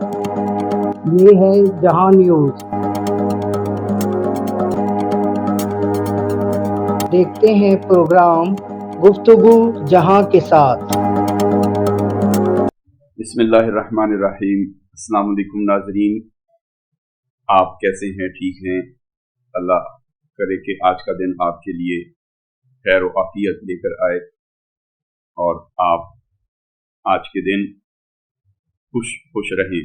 یہ ہے جہاں نیوز۔ دیکھتے ہیں پروگرام گفتگو جہاں کے ساتھ۔ بسم اللہ الرحمن الرحیم۔ السلام علیکم ناظرین، آپ کیسے ہیں؟ ٹھیک ہیں؟ اللہ کرے کہ آج کا دن آپ کے لیے خیر و عافیت لے کر آئے اور آپ آج کے دن خوش رہیں،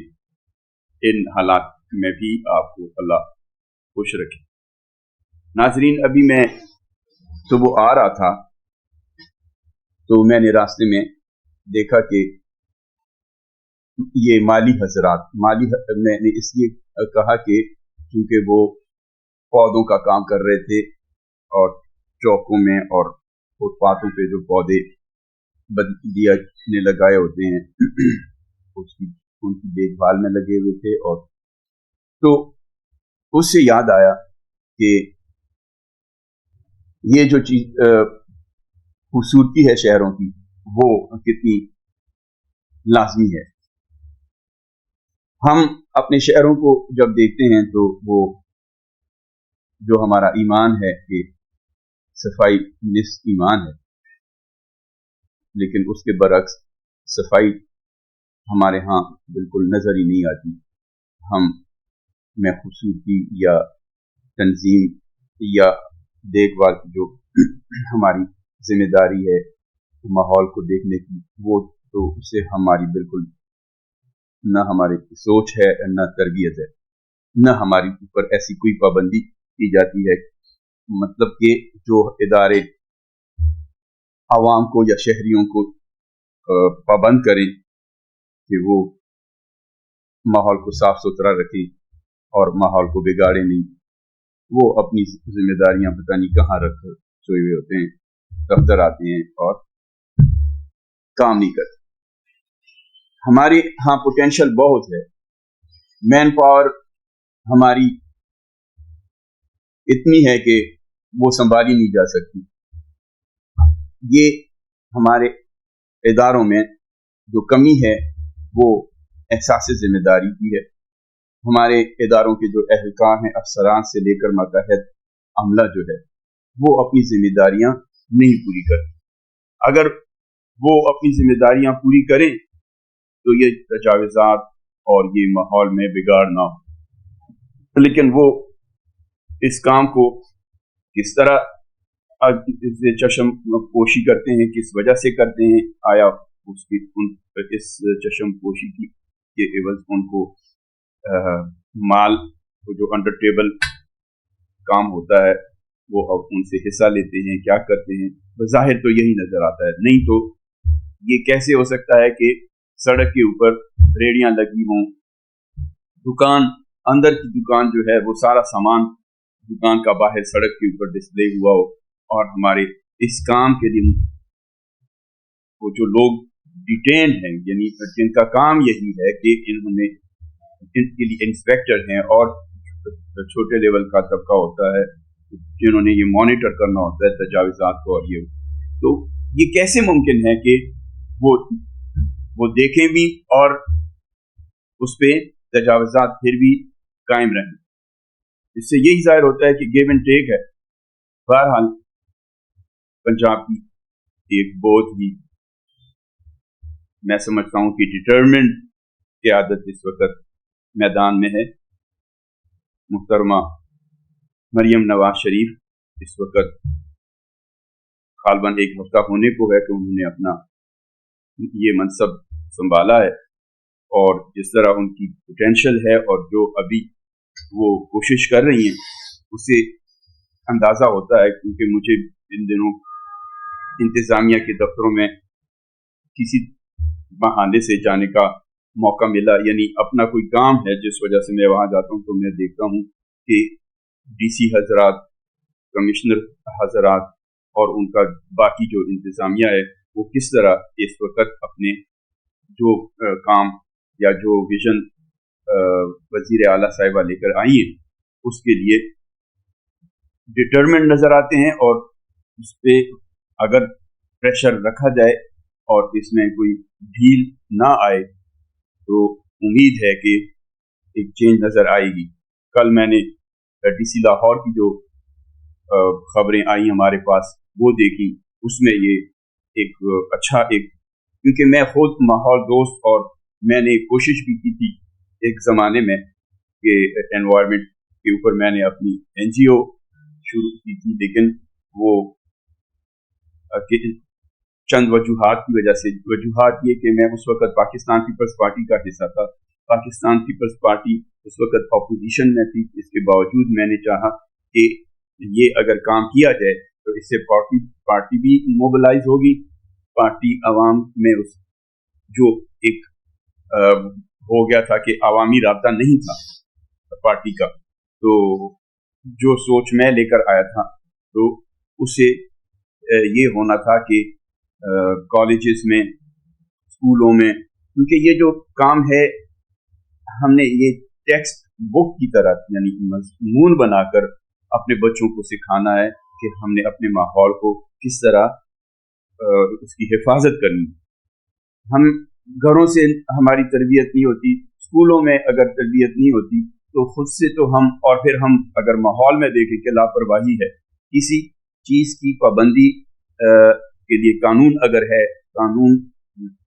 ان حالات میں بھی آپ کو اللہ خوش رکھے۔ ناظرین، ابھی میں صبح آ رہا تھا تو میں نے راستے میں دیکھا کہ یہ مالی حضرات، میں نے اس لیے کہا کہ کیونکہ وہ پودوں کا کام کر رہے تھے اور چوکوں میں اور فٹ پاتھوں پہ جو پودے بدلیا نے لگائے ہوتے ہیں ان کی دیکھ بھال میں لگے ہوئے تھے، اور تو اس سے یاد آیا کہ یہ جو چیز خوبصورتی ہے شہروں کی، وہ کتنی لازمی ہے۔ ہم اپنے شہروں کو جب دیکھتے ہیں تو وہ جو ہمارا ایمان ہے کہ صفائی نصف ایمان ہے، لیکن اس کے برعکس صفائی ہمارے ہاں بالکل نظر ہی نہیں آتی۔ ہم میں خوبصورتی یا تنظیم یا دیکھ بھال کی جو ہماری ذمہ داری ہے ماحول کو دیکھنے کی، وہ تو اسے ہماری بالکل نہ ہماری سوچ ہے، نہ تربیت ہے، نہ ہماری اوپر ایسی کوئی پابندی کی جاتی ہے، مطلب کہ جو ادارے عوام کو یا شہریوں کو پابند کریں کہ وہ ماحول کو صاف ستھرا رکھیں اور ماحول کو بگاڑے نہیں، وہ اپنی ذمہ داریاں پتہ نہیں کہاں رکھ سوئے ہوئے ہوتے ہیں، دفتر آتے ہیں اور کام نہیں کرتے۔ ہمارے ہاں پوٹینشل بہت ہے، مین پاور ہماری اتنی ہے کہ وہ سنبھالی نہیں جا سکتی۔ یہ ہمارے اداروں میں جو کمی ہے وہ احساس ذمہ داری کی ہے۔ ہمارے اداروں کے جو اہلکار ہیں، افسران سے لے کر ماتحت عملہ جو ہے، وہ اپنی ذمہ داریاں نہیں پوری کرتے۔ اگر وہ اپنی ذمہ داریاں پوری کریں تو یہ تجاوزات اور یہ ماحول میں بگاڑ نہ ہو، لیکن وہ اس کام کو کس طرح چشم پوشی کرتے ہیں، کس وجہ سے کرتے ہیں، آیا اس چشم پوشی کے عوض ان کو مال جو انڈر ٹیبل کام ہوتا ہے وہ ان سے حصہ لیتے ہیں، کیا کرتے ہیں؟ بظاہر تو یہی نظر آتا ہے، نہیں تو یہ کیسے ہو سکتا ہے کہ سڑک کے اوپر ریڑیاں لگی ہوں، دکان اندر کی دکان جو ہے وہ سارا سامان دکان کا باہر سڑک کے اوپر ڈسپلے ہوا ہو، اور ہمارے اس کام کے لیے وہ جو لوگ ڈیٹین ہیں، یعنی جن کا کام یہی ہے کہ ان کے لیے انسپیکٹر ہیں اور چھوٹے لیول کا طبقہ ہوتا ہے جنہوں نے یہ مانیٹر کرنا ہوتا ہے تجاوزات کو، اور تو یہ کیسے ممکن ہے کہ وہ دیکھیں بھی اور اس پہ تجاوزات پھر بھی قائم رہیں؟ اس سے یہی ظاہر ہوتا ہے کہ گیو اینڈ ٹیک ہے۔ بہرحال پنجاب کی ایک بہت ہی، میں سمجھتا ہوں کہ ڈٹرمنڈ قیادت اس وقت میدان میں ہے۔ محترمہ مریم نواز شریف اس وقت غالباً ایک ہفتہ ہونے کو ہے کہ انہوں نے اپنا یہ منصب سنبھالا ہے، اور جس طرح ان کی پوٹینشل ہے اور جو ابھی وہ کوشش کر رہی ہیں، اس سے اندازہ ہوتا ہے، کیونکہ مجھے ان دنوں انتظامیہ کے دفتروں میں کسی بہانے سے جانے کا موقع ملا، یعنی اپنا کوئی کام ہے جس وجہ سے میں وہاں جاتا ہوں، تو میں دیکھتا ہوں کہ ڈی سی حضرات، کمشنر حضرات اور ان کا باقی جو انتظامیہ ہے وہ کس طرح اس وقت اپنے جو کام یا جو ویژن وزیر اعلیٰ صاحبہ لے کر آئی ہیں اس کے لیے ڈٹرمنٹ نظر آتے ہیں، اور اس پہ اگر پریشر رکھا جائے اور اس میں کوئی ڈھیل نہ آئے تو उम्मीद है कि एक चेंज नज़र आएगी। कल मैंने DC लाहौर की जो खबरें आई हमारे पास वो देखी, उसमें ये एक अच्छा एक, क्योंकि मैं खुद माहौल दोस्त और मैंने कोशिश भी की थी एक ज़माने में कि एनवायरनमेंट के ऊपर मैंने अपनी NGO शुरू की थी, लेकिन वो चंद वजूहात की वजह से, वजूहात ये कि मैं उस वक़्त पाकिस्तान पीपल्स पार्टी का हिस्सा था। पाकिस्तान पीपल्स पार्टी उस वक़्त अपोजिशन में थी, इसके बावजूद मैंने चाहा कि ये अगर काम किया जाए तो इससे पार्टी भी मोबिलाइज होगी, पार्टी आवाम में उस जो एक हो गया था कि अवामी राब्ता नहीं था पार्टी का, तो जो सोच मैं लेकर आया था तो उससे ये होना था कि कॉलेजेस में, स्कूलों में, क्योंकि ये जो काम है हमने ये टेक्स्ट बुक की तरह यानी मज़मून बनाकर अपने बच्चों को सिखाना है कि हमने अपने माहौल को किस तरह उसकी हिफाजत करनी। हम घरों से हमारी तरबियत नहीं होती, स्कूलों में अगर तरबियत नहीं होती तो खुद से तो हम, और फिर हम अगर माहौल में देखें कि लापरवाही है, किसी चीज़ की पाबंदी के लिए कानून अगर है, कानून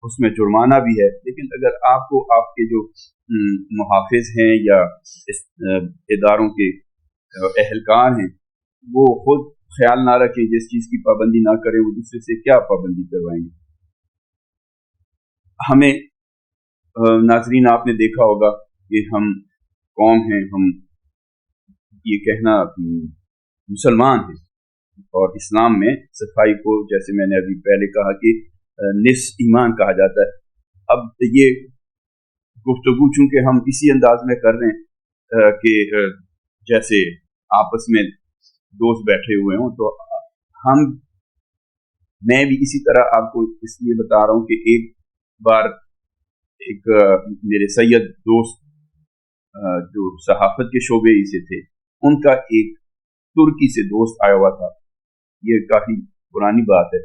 उसमें जुर्माना भी है, लेकिन अगर आपको आपके जो मुहाफिज हैं या इस इदारों के एहलकार हैं वो खुद ख्याल ना रखें, जिस चीज़ की पाबंदी ना करें वो दूसरे से क्या पाबंदी करवाएंगे। हमें नाजरीन आपने देखा होगा कि हम कौम हैं, हम ये कहना मुसलमान हैं और इस्लाम में सफाई को, जैसे मैंने अभी पहले कहा कि निस्फ ईमान कहा जाता है। अब ये गुफ्तगू चूंकि हम इसी अंदाज में कर रहे हैं कि जैसे आपस में दोस्त बैठे हुए हों, तो मैं भी इसी तरह आपको इसलिए बता रहा हूँ कि एक बार एक मेरे सैयद दोस्त जो सहाफत के शोबे से थे, उनका एक तुर्की से दोस्त आया हुआ था, ये काफ़ी पुरानी बात है।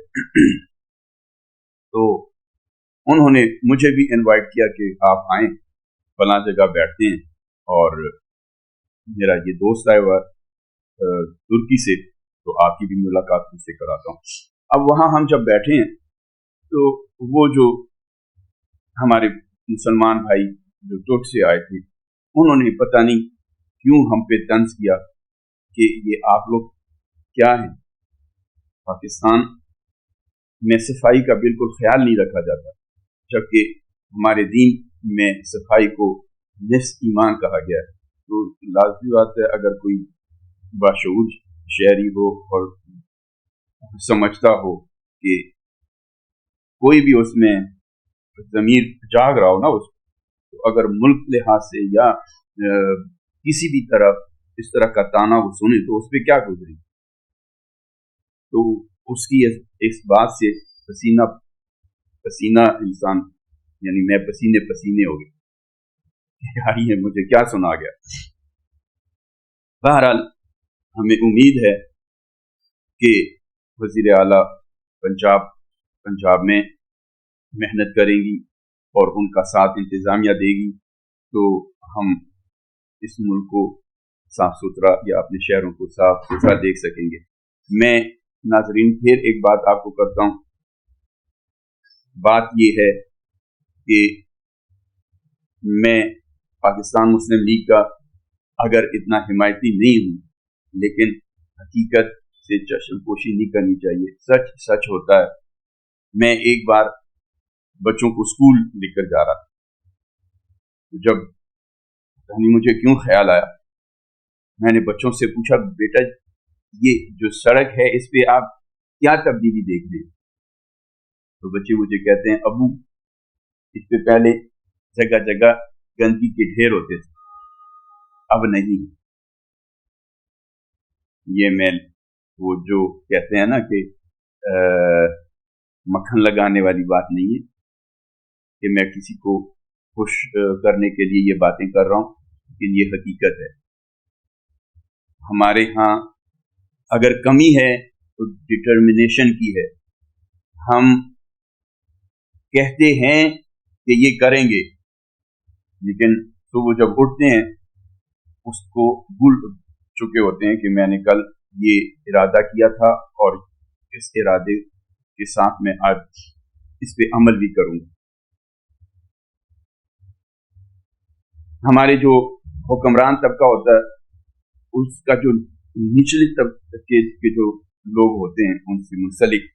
तो उन्होंने मुझे भी इनवाइट किया कि आप आएँ, फलां जगह बैठते हैं, और मेरा ये दोस्त आया हुआ तुर्की से, तो आपकी भी मुलाकात उससे कराता हूँ। अब वहाँ हम जब बैठे हैं तो वो जो हमारे मुसलमान भाई जो तुर्क से आए थे, उन्होंने पता नहीं क्यों हम पे तंज किया कि ये आप लोग क्या हैं, पाकिस्तान में सफाई का बिल्कुल ख्याल नहीं रखा जाता, जबकि हमारे दीन में सफाई को निस्फ ईमान कहा गया है। तो लाज़मी बात है अगर कोई बाशऊर शहरी हो और समझता हो कि कोई भी उसमें ज़मीर जाग रहा हो ना, उसको तो अगर मुल्क लिहाज से या किसी भी तरफ इस तरह का ताना वो सुने तो उस पर क्या गुजरे, तो उसकी इस बात से पसीना पसीना इंसान, यानी मैं पसीने पसीने हो गए, यार ये मुझे क्या सुना गया। बहरहाल हमें उम्मीद है कि वज़ीर आला पंजाब में मेहनत करेंगी और उनका साथ इंतज़ामिया देगी, तो हम इस मुल्क को साफ सुथरा या अपने शहरों को साफ सुथरा देख सकेंगे। मैं नाज़रीन फिर एक बात आपको करता हूँ, बात ये है कि मैं पाकिस्तान मुस्लिम लीग का अगर इतना हिमायती नहीं हूँ, लेकिन हकीकत से चश्मपोशी नहीं करनी चाहिए, सच सच होता है। मैं एक बार बच्चों को स्कूल लेकर जा रहा था, तो जब मुझे क्यों ख्याल आया, मैंने बच्चों से पूछा, बेटा ये जो सड़क है इस पे आप क्या तब्दीली देख रहे हैं? तो बच्चे मुझे कहते हैं, अबू इस पे पहले जगह जगह गंदगी के ढेर होते थे, अब नहीं। ये मैं वो जो कहते हैं ना कि मक्खन लगाने वाली बात नहीं है कि मैं किसी को खुश करने के लिए ये बातें कर रहा हूँ, लेकिन ये हकीकत है। हमारे यहाँ अगर कमी है तो डिटर्मिनेशन की है। हम कहते हैं कि ये करेंगे, لیکن सुबह जब उठते हैं उसको भूल चुके होते हैं कि मैंने कल ये इरादा किया था और इस इरादे के साथ मैं आज इस पे अमल भी करूंगा। हमारे जो हुक्मरान तबका होता है उसका जो निचले तबके के जो लोग होते हैं उनसे मुंसलिक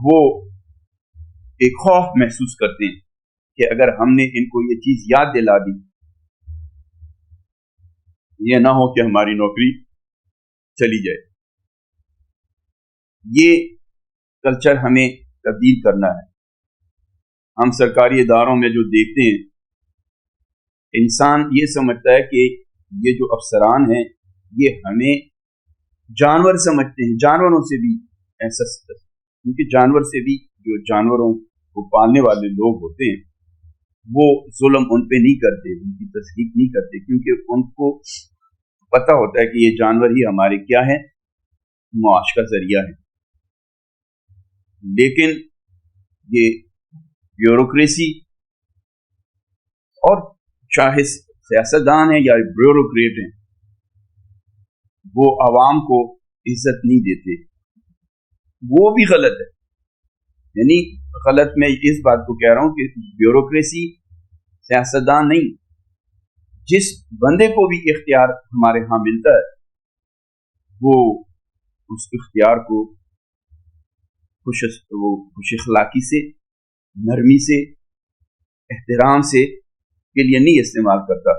वो एक खौफ महसूस करते हैं कि अगर हमने इनको ये चीज याद दिला दी, ये ना हो कि हमारी नौकरी चली जाए। ये कल्चर हमें तब्दील करना है। हम सरकारी इदारों में जो देखते हैं, इंसान ये समझता है कि ये जो अफसरान हैं ये हमें जानवर समझते हैं, जानवरों से भी ऐसा, क्योंकि जानवर से भी जो जानवरों को पालने वाले लोग होते हैं वो जुल्म उन पे नहीं करते, उनकी तस्दीक नहीं करते, क्योंकि उनको पता होता है कि ये जानवर ही हमारे क्या है, मुआश का जरिया है। लेकिन ये ब्यूरोक्रेसी और चाहे सियासतदान है या ब्यूरोक्रेट हैं, वो आवाम को इज्जत नहीं देते। वो भी गलत है, यानी गलत मैं इस बात को कह रहा हूं कि ब्यूरोक्रेसी सियासतदान नहीं, जिस बंदे को भी इख्तियार हमारे यहाँ मिलता है वो उस इख्तियार को खुश अखलाकी से, नरमी से, एहतराम से के लिए नहीं इस्तेमाल करता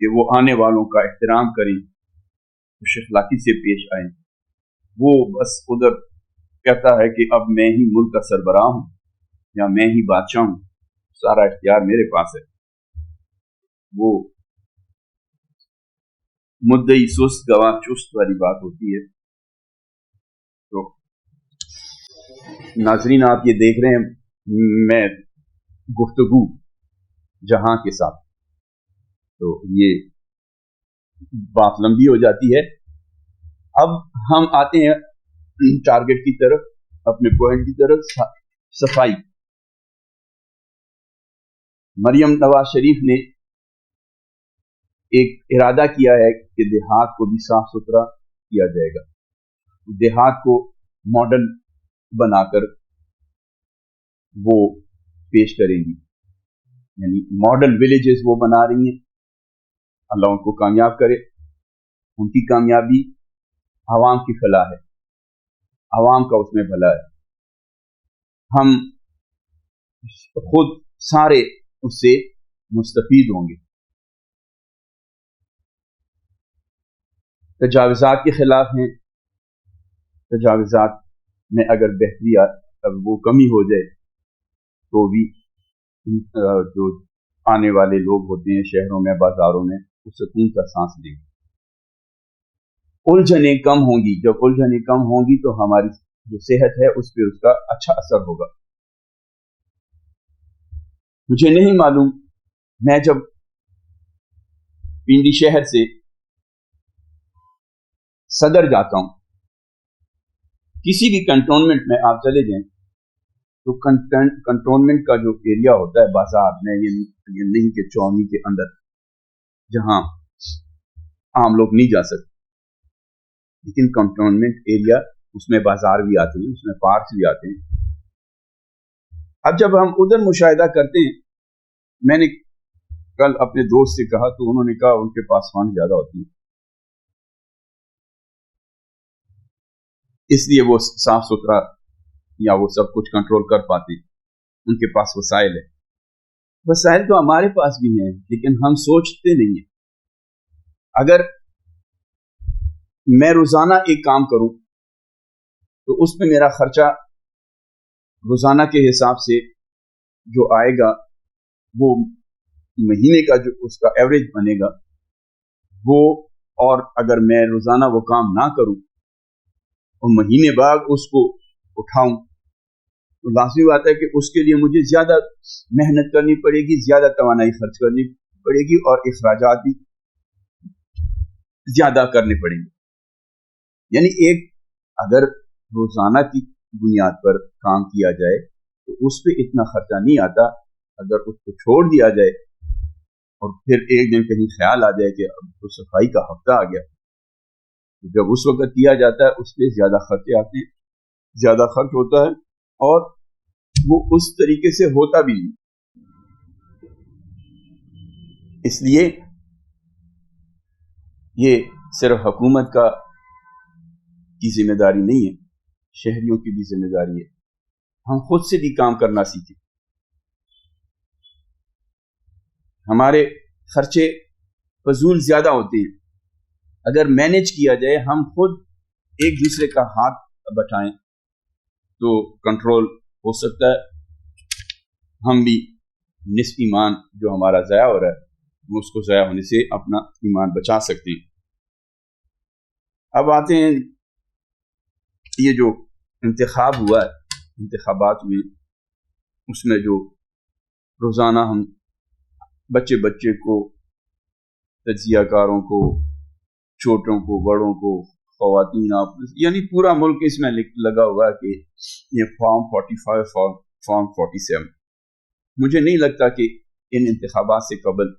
कि वो आने वालों का एहतराम करें, खुश अखलाकी से पेश आए। वो बस उधर कहता है कि अब मैं ही मुल्क का सरबराह हूं या मैं ही बादशाह हूं, सारा इख्तियार मेरे पास है। वो मुद्दई सुस्त गवाह चुस्त वाली बात होती है। तो नाजरीन आप ये देख रहे हैं, मैं गुफ्तगू जहां के साथ, तो ये बात लंबी हो जाती है। अब हम आते हैं टारगेट की तरफ, अपने पॉइंट की तरफ। सफाई। मरियम नवाज शरीफ ने एक इरादा किया है कि देहात को भी साफ सुथरा किया जाएगा। देहात को मॉडल बनाकर वो पेश करेंगी, यानी मॉडल विलेजेस वो बना रही हैं। अल्लाह उनको कामयाब करे। उनकी कामयाबी आवाम की फलाह है, आवाम का उसमें भला है। हम खुद सारे उससे मुस्तफीद होंगे। तजाविज़ात के खिलाफ हैं, तजाविज़ात में अगर बेहतरी अब वो कमी हो जाए तो भी जो आने वाले लोग होते हैं शहरों में, बाजारों में, वो सुकून का सांस लेंगे। उलझने कम होंगी। जब उलझने कम होंगी तो हमारी जो सेहत है उस पर उसका अच्छा असर होगा। मुझे नहीं मालूम, मैं जब पिंडी शहर से सदर जाता हूं, किसी भी कंटोनमेंट में आप चले जाएं तो कंटोनमेंट का जो एरिया होता है बाजार में, ये नहीं कि चौनी के अंदर जहां आम लोग नहीं जा सकते, लेकिन कंटोनमेंट एरिया उसमें बाजार भी आते हैं, उसमें पार्क भी आते हैं। अब जब हम उधर मुशाहिदा करते हैं, मैंने कल अपने दोस्त से कहा तो उन्होंने कहा उनके पास फंड ज्यादा होती है, इसलिए वो साफ सुथरा या वो सब कुछ कंट्रोल कर पाते हैं, उनके पास वसाइल है। वसाइल तो हमारे पास भी हैं, लेकिन हम सोचते नहीं है। अगर मैं रोजाना एक काम करूं तो उसमें मेरा खर्चा रोजाना के हिसाब से जो आएगा वो महीने का जो उसका एवरेज बनेगा वो, और अगर मैं रोजाना वो काम ना करूं और महीने बाद उसको उठाऊं तो लाज़मी बात है कि उसके लिए मुझे ज्यादा मेहनत करनी पड़ेगी, ज्यादा तवानाई खर्च करनी पड़ेगी और इखराजात भी ज्यादा करने पड़ेंगे। यानी एक अगर रोजाना की बुनियाद पर काम किया जाए तो उस पर इतना खर्चा नहीं आता अगर उसको छोड़ दिया जाए और फिर एक दिन कहीं ख्याल आ जाए कि अब तो सफाई का हफ्ता आ गया, तो जब उस वक्त किया जाता है उस पर ज्यादा खर्चे आते हैं, ज्यादा खर्च होता है और वो उस तरीके से होता भी नहीं। इसलिए ये सिर्फ हुकूमत की जिम्मेदारी नहीं है, शहरियों की भी जिम्मेदारी है। हम खुद से भी काम करना सीखें। हमारे खर्चे फजूल ज्यादा होते हैं, अगर मैनेज किया जाए, हम खुद एक दूसरे का हाथ बटाएं तो कंट्रोल हो सकता है। हम भी निस्फ ईमान जो हमारा ज़ाया हो रहा है उसको ज़ाया होने से अपना ईमान बचा सकते हैं। अब आते हैं, ये जो इंतखाब हुआ है, इंतखाबात हुए, उसमें जो रोज़ाना हम बच्चे को, तज्जियाकारों को, छोटों को, बड़ों को, ख़वातीन, आप यानी पूरा मुल्क इसमें लगा हुआ है कि ये फॉर्म 45, फॉर्म 47। मुझे नहीं लगता कि इन इंतखाबात से कबल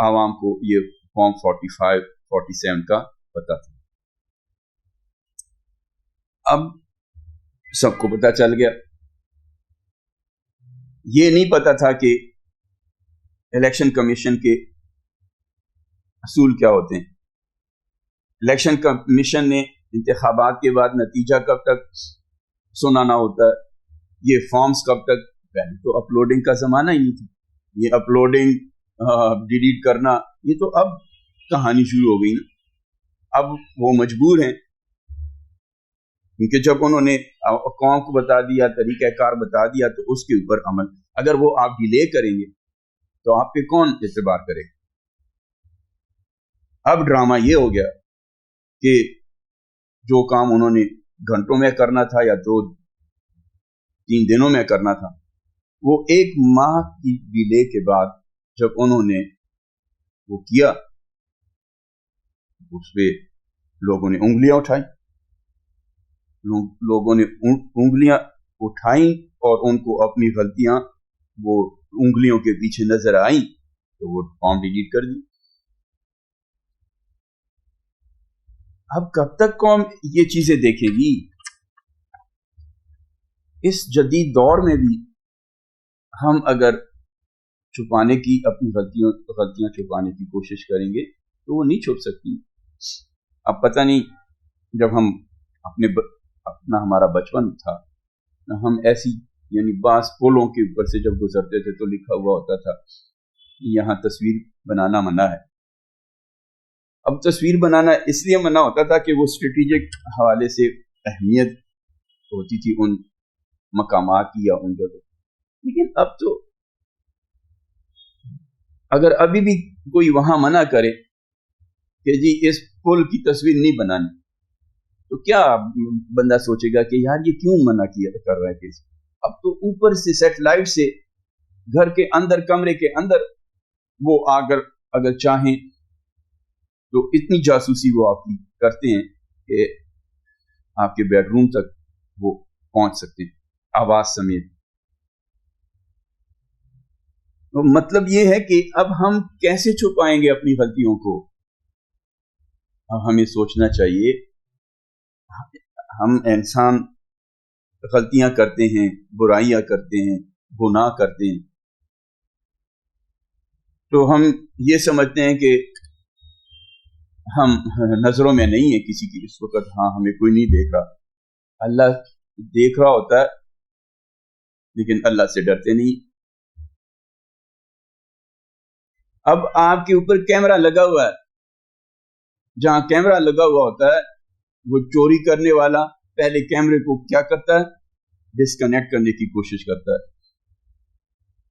आवाम को ये फॉर्म 45, 47 का पता था। अब सबको पता चल गया। ये नहीं पता था कि इलेक्शन कमीशन के असूल क्या होते हैं। इलेक्शन कमीशन ने इंतखाबात के बाद नतीजा कब तक सुनाना होता है, ये फॉर्म्स कब तक, पहले तो अपलोडिंग का जमाना ही नहीं था। ये अपलोडिंग डिलीट करना, ये तो अब कहानी शुरू हो गई ना। अब वो मजबूर हैं क्योंकि जब उन्होंने कौम को बता दिया, तरीक़ाकार बता दिया, तो उसके ऊपर अमल। अगर वो आप डिले करेंगे तो आप पे कौन एतबार करेगा। अब ड्रामा ये हो गया कि जो काम उन्होंने घंटों में करना था या 2-3 दिनों में करना था, वो 1 माह की डिले के बाद जब उन्होंने वो किया, उस पे लोगों ने उंगलियां उठाई। लोगों ने उंगलियां उठाई और उनको अपनी गलतियां वो उंगलियों के पीछे नजर आई, तो वो फॉर्म डिलीट कर दी। अब कब तक कौम ये चीजें देखेगी। इस जदीद दौर में भी हम अगर छुपाने की, अपनी गलतियां छुपाने की कोशिश करेंगे तो वो नहीं छुप सकती। अब पता नहीं, जब हम अपना हमारा बचपन था, हम ऐसी यानी बास पुलों के ऊपर से जब गुजरते थे तो लिखा हुआ होता था यहाँ तस्वीर बनाना मना है। अब तस्वीर बनाना इसलिए मना होता था कि वो स्ट्रेटेजिक हवाले से अहमियत होती थी उन मकामात की या उन जगह। लेकिन अब तो अगर अभी भी कोई वहां मना करे कि जी इस पुल की तस्वीर नहीं बनानी, तो क्या बंदा सोचेगा कि यार ये क्यों मना किया कर रहा है। अब तो ऊपर से सैटेलाइट से घर के अंदर, कमरे के अंदर वो अगर चाहें तो इतनी जासूसी वो आपकी करते हैं कि आपके बेडरूम तक वो पहुंच सकते हैं, आवाज समेत। तो मतलब ये है कि अब हम कैसे छुपाएंगे अपनी गलतियों को। अब हमें सोचना चाहिए, हम इंसान गलतियां करते हैं, बुराइयां करते हैं, गुनाह करते हैं, तो हम ये समझते हैं कि हम नजरों में नहीं है किसी की इस वक्त, हाँ हमें कोई नहीं देख रहा। अल्लाह देख रहा होता है, लेकिन अल्लाह से डरते नहीं। अब आपके ऊपर कैमरा लगा हुआ है, जहां कैमरा लगा हुआ होता है वो चोरी करने वाला पहले कैमरे को क्या करता है, डिस्कनेक्ट करने की कोशिश करता है।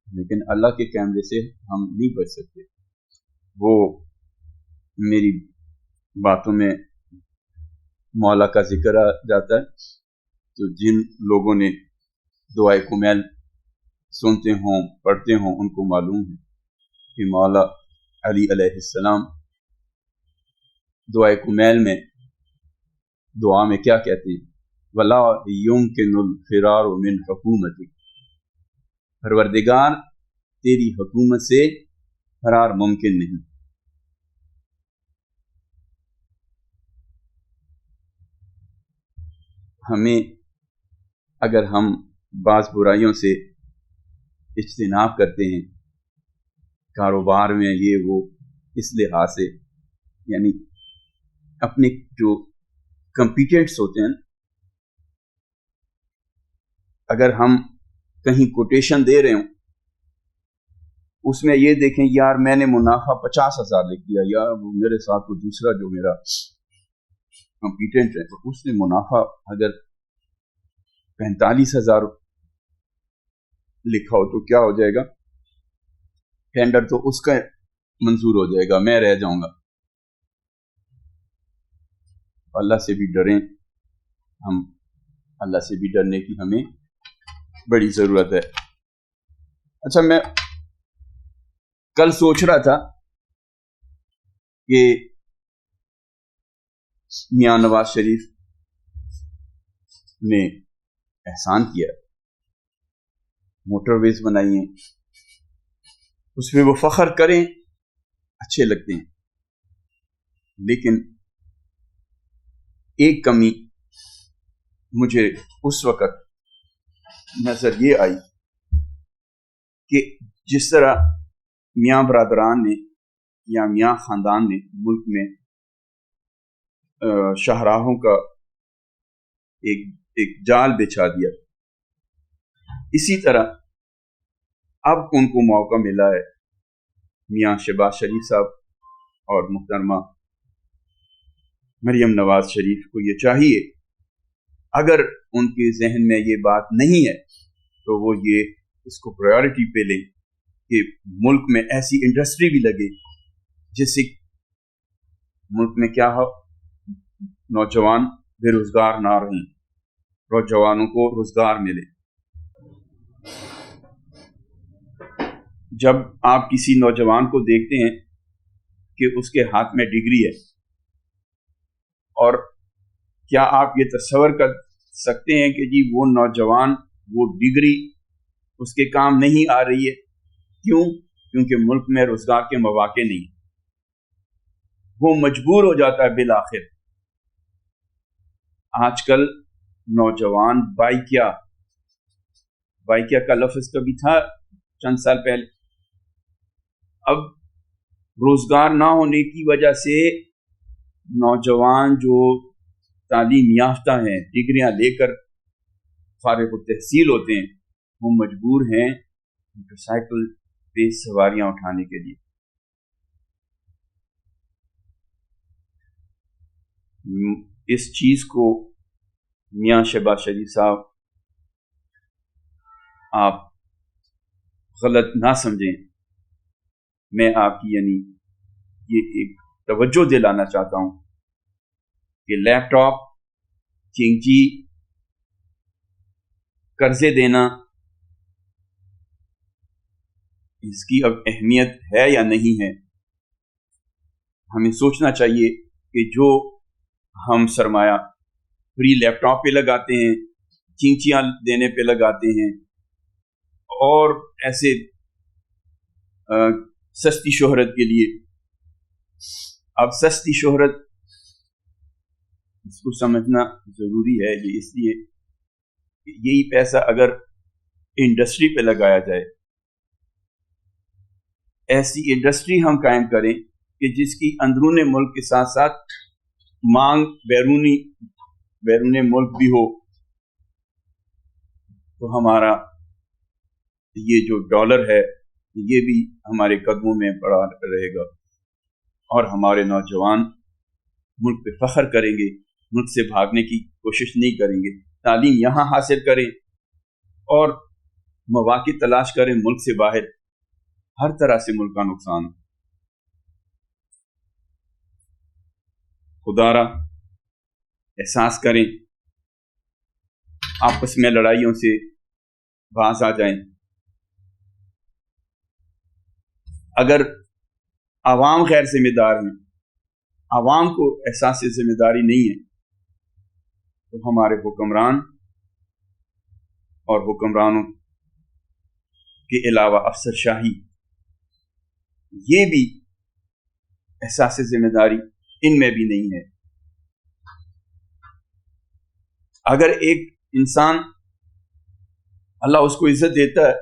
लेकिन अल्लाह के कैमरे से हम नहीं बच सकते। वो मेरी बातों में मौला का जिक्र आ जाता है, तो जिन लोगों ने दुआए कुमैल सुनते हों, पढ़ते हों, उनको मालूम है कि मौला अली अलैहिस्सलाम दुआए कुमैल में दुआ में क्या कहते हैं, वला युमकिनुल फिरार मिन हुकूमती, परवरदिगार تیری حکومت سے فرار ممکن نہیں۔ ہمیں اگر ہم بعض برائیوں سے اجتناب کرتے ہیں، کاروبار میں یہ وہ، اس لحاظ سے یعنی اپنے جو کمپیٹنٹس ہوتے ہیں، اگر ہم کہیں کوٹیشن دے رہے ہوں، اس میں یہ دیکھیں یار میں نے منافع 50,000 لکھ دیا، یا وہ میرے ساتھ وہ دوسرا جو میرا کمپیٹنٹ ہے اس نے منافع اگر 45,000 لکھا ہو تو کیا ہو جائے گا؟ ٹینڈر تو اس کا منظور ہو جائے گا، میں رہ جاؤں گا۔ اللہ سے بھی ڈریں، ہم اللہ سے بھی ڈرنے کی ہمیں بڑی ضرورت ہے۔ اچھا، میں کل سوچ رہا تھا کہ میاں نواز شریف نے احسان کیا، موٹر ویز بنائی ہیں، اس پہ وہ فخر کریں، اچھے لگتے ہیں، لیکن ایک کمی مجھے اس وقت نظر یہ آئی کہ جس طرح میاں برادران نے یا میاں خاندان نے ملک میں شاہراہوں کا ایک جال بچھا دیا، اسی طرح اب ان کو موقع ملا ہے۔ میاں شہباز شریف صاحب اور محترمہ مریم نواز شریف کو یہ چاہیے، اگر ان کے ذہن میں یہ بات نہیں ہے تو وہ یہ اس کو پرائیورٹی پہ لیں کہ ملک میں ایسی انڈسٹری بھی لگے جس سے ملک میں کیا ہو، نوجوان بے روزگار نہ رہیں، نوجوانوں کو روزگار ملے۔ جب آپ کسی نوجوان کو دیکھتے ہیں کہ اس کے ہاتھ میں ڈگری ہے، اور کیا آپ یہ تصور کر سکتے ہیں کہ جی وہ نوجوان وہ ڈگری اس کے کام نہیں آ رہی ہے؟ کیوں؟ کیونکہ ملک میں روزگار کے مواقع نہیں، وہ مجبور ہو جاتا ہے بالآخر۔ آج کل نوجوان بائکیا کا لفظ کبھی تھا چند سال پہلے، اب روزگار نہ ہونے کی وجہ سے نوجوان جو تعلیم یافتہ ہیں، ڈگریاں لے کر فارغ التحصیل ہوتے ہیں، وہ مجبور ہیں موٹر سائیکل پہ سواریاں اٹھانے کے لیے۔ اس چیز کو میاں شہباز شریف صاحب آپ غلط نہ سمجھیں، میں آپ کی یعنی یہ ایک توجہ دلانا چاہتا ہوں کہ لیپ ٹاپ، چینچی، قرضے دینا، اس کی اب اہمیت ہے یا نہیں ہے؟ ہمیں سوچنا چاہیے کہ جو ہم سرمایہ فری لیپ ٹاپ پہ لگاتے ہیں، چینچیاں دینے پہ لگاتے ہیں، اور ایسے سستی شہرت کے لیے، اب سستی شہرت اس کو سمجھنا ضروری ہے، یہ اس لیے کہ یہی پیسہ اگر انڈسٹری پہ لگایا جائے، ایسی انڈسٹری ہم قائم کریں کہ جس کی اندرون ملک کے ساتھ ساتھ مانگ بیرون ملک بھی ہو، تو ہمارا یہ جو ڈالر ہے یہ بھی ہمارے قدموں میں بڑا رہے گا، اور ہمارے نوجوان ملک پہ فخر کریں گے، ملک سے بھاگنے کی کوشش نہیں کریں گے، تعلیم یہاں حاصل کریں اور مواقع تلاش کریں ملک سے باہر۔ ہر طرح سے ملک کا نقصان ہے۔ خدا را احساس کریں، آپس میں لڑائیوں سے باز آ جائیں۔ اگر عوام غیر ذمہ دار ہیں، عوام کو احساس ذمہ داری نہیں ہے، تو ہمارے حکمران اور حکمرانوں کے علاوہ افسر شاہی، یہ بھی احساس ذمہ داری ان میں بھی نہیں ہے۔ اگر ایک انسان اللہ اس کو عزت دیتا ہے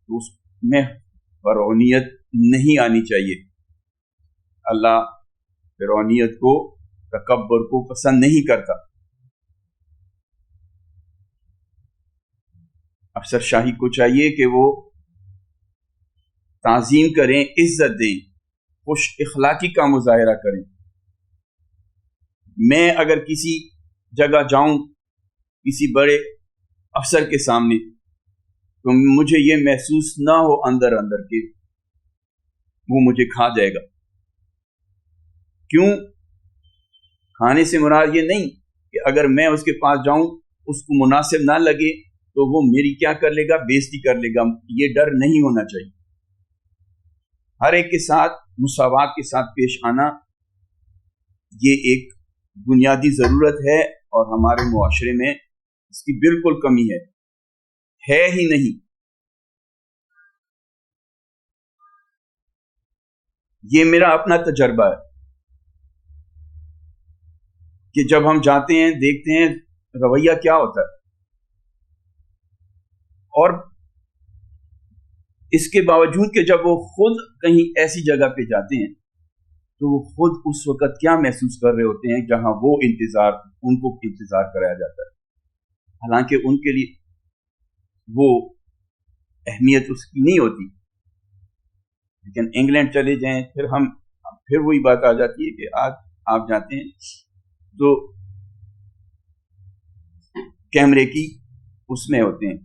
تو اس میں فرعونیت نہیں آنی چاہیے۔ اللہ فرعونیت کو، تکبر کو پسند نہیں کرتا۔ افسر شاہی کو چاہیے کہ وہ تعظیم کریں، عزت دیں، خوش اخلاقی کا مظاہرہ کریں۔ میں اگر کسی جگہ جاؤں کسی بڑے افسر کے سامنے تو مجھے یہ محسوس نہ ہو اندر اندر کہ وہ مجھے کھا جائے گا۔ کیوں؟ کھانے سے مراد یہ نہیں کہ اگر میں اس کے پاس جاؤں اس کو مناسب نہ لگے تو وہ میری کیا کر لے گا، بےزتی کر لے گا۔ یہ ڈر نہیں ہونا چاہیے۔ ہر ایک کے ساتھ مساوات کے ساتھ پیش آنا یہ ایک بنیادی ضرورت ہے، اور ہمارے معاشرے میں اس کی بالکل کمی ہے ہی نہیں۔ یہ میرا اپنا تجربہ ہے کہ جب ہم جاتے ہیں دیکھتے ہیں رویہ کیا ہوتا ہے، اور اس کے باوجود کہ جب وہ خود کہیں ایسی جگہ پہ جاتے ہیں تو وہ خود اس وقت کیا محسوس کر رہے ہوتے ہیں جہاں وہ ان کو انتظار کرایا جاتا ہے، حالانکہ ان کے لیے وہ اہمیت اس کی نہیں ہوتی۔ لیکن انگلینڈ چلے جائیں پھر وہی بات آ جاتی ہے کہ آج آپ جاتے ہیں تو کیمرے کی اس میں ہوتے ہیں،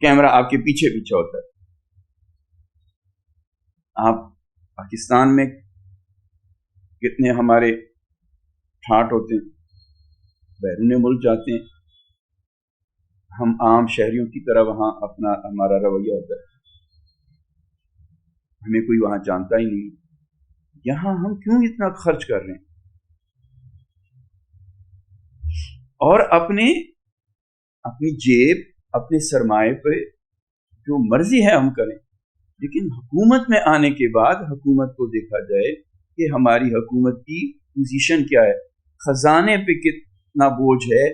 کیمرہ آپ کے پیچھے ہوتا ہے۔ آپ پاکستان میں کتنے ہمارے ٹھاٹ ہوتے ہیں، بیرون ملک جاتے ہیں، ہم عام شہریوں کی طرح وہاں ہمارا رویہ ہوتا ہے، ہمیں کوئی وہاں جانتا ہی نہیں۔ یہاں ہم کیوں اتنا خرچ کر رہے ہیں؟ اور اپنی جیب، اپنے سرمایہ پہ جو مرضی ہے ہم کریں، لیکن حکومت میں آنے کے بعد حکومت کو دیکھا جائے کہ ہماری حکومت کی پوزیشن کیا ہے، خزانے پہ کتنا بوجھ ہے،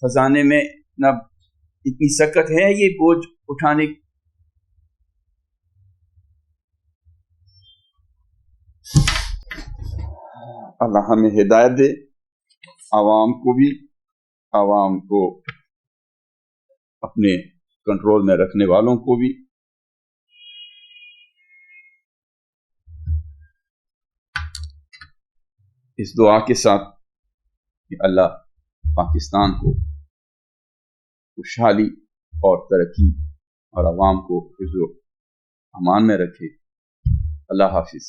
خزانے میں اتنی سکت ہے یہ بوجھ اٹھانے۔ اللہ ہمیں ہدایت دے، عوام کو اپنے کنٹرول میں رکھنے والوں کو بھی۔ اس دعا کے ساتھ کہ اللہ پاکستان کو خوشحالی اور ترقی اور عوام کو حفظ و امان میں رکھے۔ اللہ حافظ۔